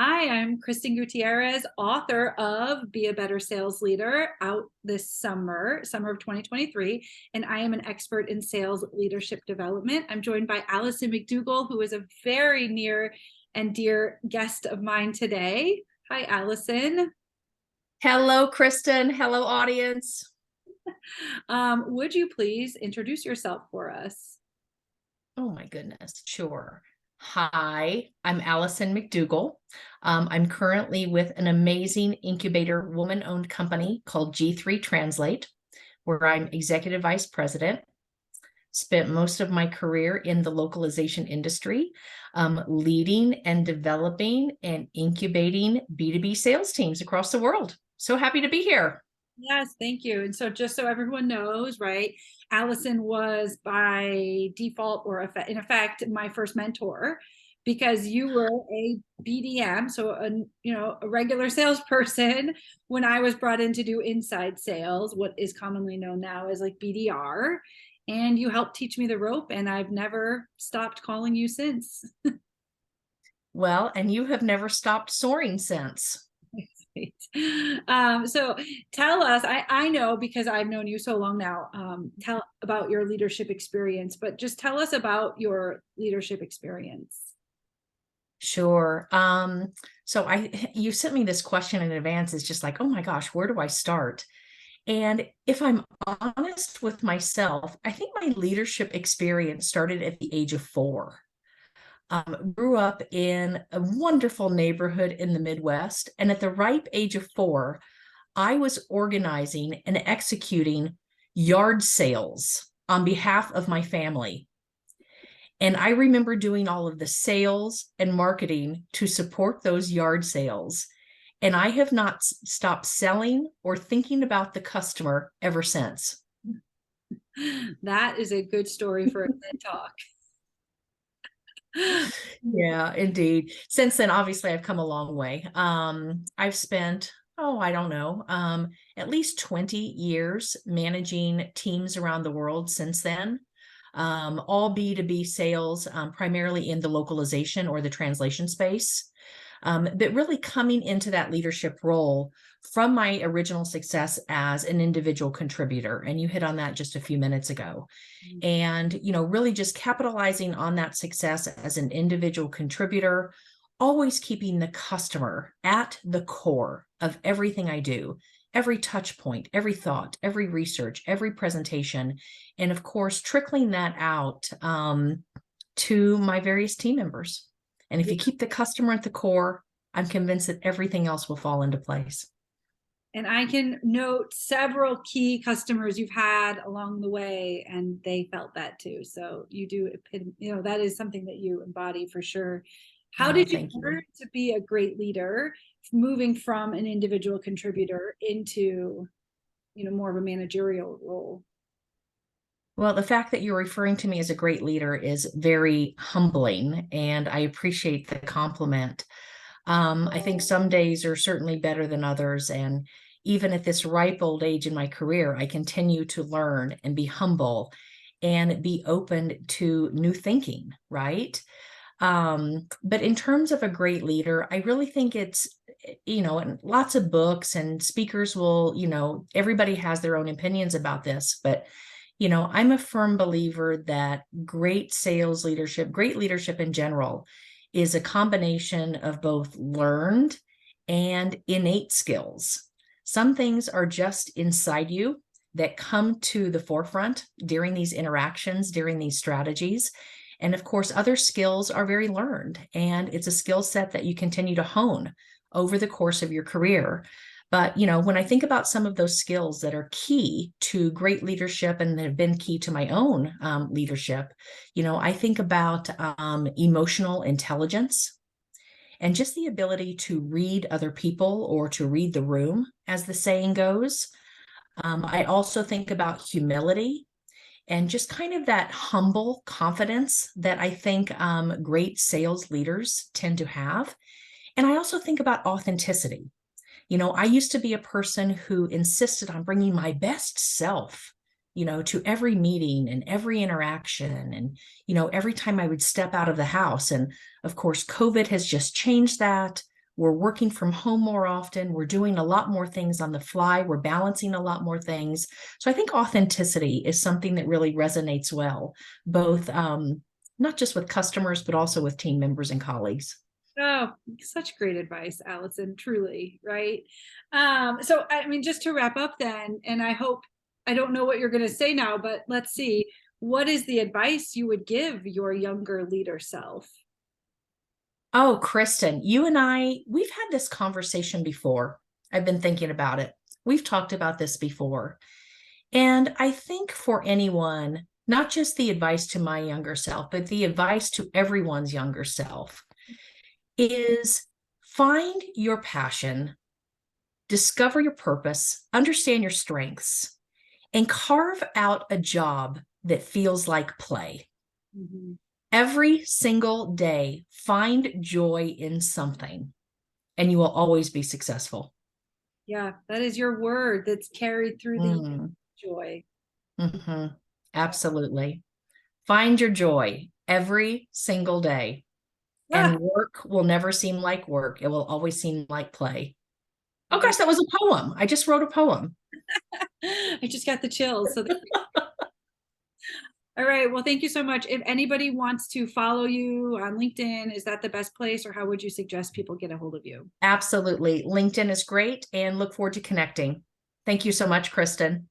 Hi, I'm Kristen Gutierrez, author of Be a Better Sales Leader, out this summer of 2023, and I am an expert in sales leadership development. I'm joined by Allison McDougall, who is a very near and dear guest of mine today. Hi, Allison. Hello, Kristen. Hello, audience. Would you please introduce yourself for us? Oh my goodness. Sure. Hi, I'm Allison McDougall. I'm currently with an amazing incubator woman-owned company called G3 Translate, where I'm executive vice president. Spent most of my career in the localization industry, leading and developing and incubating B2B sales teams across the world. So happy to be here. Yes, thank you. And so just so everyone knows, right, Allison was by default or in effect my first mentor because you were a BDM, so a regular salesperson when I was brought in to do inside sales, what is commonly known now as like BDR, and you helped teach me the rope and I've never stopped calling you since. Well, and you have never stopped soaring since. So tell us, I know because I've known you so long now, tell about your leadership experience, but just tell us about your leadership experience. Sure. You sent me this question in advance. It's just like, oh my gosh, where do I start? And if I'm honest with myself, I think my leadership experience started at the age of 4. Grew up in a wonderful neighborhood in the Midwest. And at the ripe age of 4, I was organizing and executing yard sales on behalf of my family. And I remember doing all of the sales and marketing to support those yard sales. And I have not stopped selling or thinking about the customer ever since. That is a good story for a TED Talk. Yeah, indeed. Since then, obviously, I've come a long way. I've spent, I don't know, at least 20 years managing teams around the world since then. All B2B sales, primarily in the localization or the translation space. But really coming into that leadership role from my original success as an individual contributor. And you hit on that just a few minutes ago. And, really just capitalizing on that success as an individual contributor, always keeping the customer at the core of everything I do, every touch point, every thought, every research, every presentation, and of course, trickling that out to my various team members. And if you keep the customer at the core, I'm convinced that everything else will fall into place. And I can note several key customers you've had along the way, and they felt that too. So you do, that is something that you embody for sure. How Oh, did you thank you. learn to be a great leader, moving from an individual contributor into, more of a managerial role? Well, the fact that you're referring to me as a great leader is very humbling, and I appreciate the compliment. I think some days are certainly better than others. And even at this ripe old age in my career, I continue to learn and be humble and be open to new thinking, right? But in terms of a great leader, I really think it's, and lots of books and speakers will, everybody has their own opinions about this, but I'm a firm believer that great sales leadership, great leadership in general, is a combination of both learned and innate skills. Some things are just inside you that come to the forefront during these interactions, during these strategies. And of course, other skills are very learned, and it's a skill set that you continue to hone over the course of your career. But, when I think about some of those skills that are key to great leadership and that have been key to my own leadership, I think about emotional intelligence and just the ability to read other people or to read the room, as the saying goes. I also think about humility and just kind of that humble confidence that I think great sales leaders tend to have. And I also think about authenticity. I used to be a person who insisted on bringing my best self, to every meeting and every interaction and, every time I would step out of the house. And of course, COVID has just changed that. We're working from home more often. We're doing a lot more things on the fly. We're balancing a lot more things. So I think authenticity is something that really resonates well, both not just with customers, but also with team members and colleagues. Oh, such great advice, Allison, truly, right? So I mean, just to wrap up then, and I don't know what you're going to say now, but let's see. What is the advice you would give your younger leader self? Oh, Kristen, you and we've had this conversation before. I've been thinking about it. We've talked about this before. And I think for anyone, not just the advice to my younger self, but the advice to everyone's younger self is find your passion, discover your purpose, understand your strengths, and carve out a job that feels like play. Mhm. Every single day, find joy in something, and you will always be successful. Yeah, that is your word that's carried through the Mm, joy. absolutely. Find your joy every single day, and Ah, work will never seem like work. It will always seem like play. Oh I gosh, that was a poem. I just wrote a poem. I just got the chills. So all right. Well, thank you so much. If anybody wants to follow you on LinkedIn, is that the best place, or how would you suggest people get a hold of you? Absolutely. LinkedIn is great and look forward to connecting. Thank you so much, Kristen.